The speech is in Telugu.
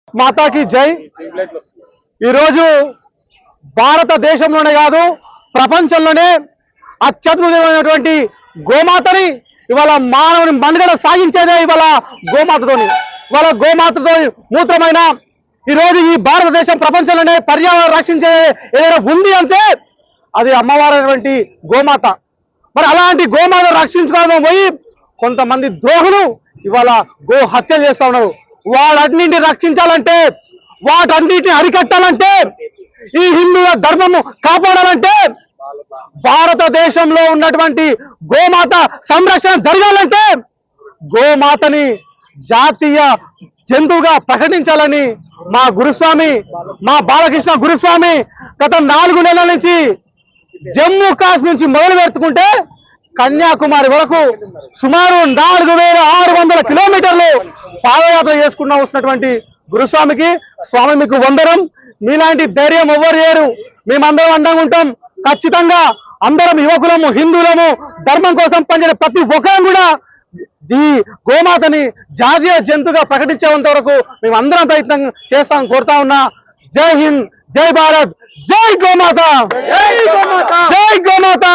మాతాకి జై. ఈరోజు భారతదేశంలోనే కాదు ప్రపంచంలోనే అత్యద్భుతమైనటువంటి గోమాతని ఇవాళ మానవుని మనుగడ సాగించేదే ఇవాళ గోమాతతోని. ఇవాళ గోమాతతో మూత్రమైన ఈరోజు ఈ భారతదేశం ప్రపంచంలోనే పర్యావరణ రక్షించే ఏదైనా ఉంది అంటే అది అమ్మవారైనటువంటి గోమాత. మరి అలాంటి గోమాత రక్షించుకోవడం పోయి కొంతమంది ద్రోహులు ఇవాళ గో హత్యలు చేస్తా ఉన్నారు. వాటన్నింటిని రక్షించాలంటే, వాటన్నిటిని అరికట్టాలంటే, ఈ హిందువుల ధర్మము కాపాడాలంటే, భారతదేశంలో ఉన్నటువంటి గోమాత సంరక్షణ జరగాలంటే గోమాతని జాతీయ జంతువుగా ప్రకటించాలని మా గురుస్వామి, మా బాలకృష్ణ గురుస్వామి గత 4 నెలల నుంచి జమ్మూ కాశ్మీర్ నుంచి మొదలు పెట్టుకుంటే కన్యాకుమారి వరకు సుమారు 4600 కిలోమీటర్లు పాదయాత్ర చేసుకున్నా వస్తున్నటువంటి గురుస్వామికి స్వామి మీకు వందనం. మీలాంటి ధైర్యం ఎవ్వరు లేరు. మేమందరం అండంగా ఉంటాం. ఖచ్చితంగా అందరం యువకులము, హిందువులము, ధర్మం కోసం పనిచేసే ప్రతి ఒక్కరం కూడా ఈ గోమాతని జాతీయ జంతువుగా ప్రకటించేంత వరకు మేము అందరం ప్రయత్నం చేస్తాం కోరుతా ఉన్నా. జై హింద్, జై భారత్, జై గోమాత, జై గోమాత, జై గోమాత.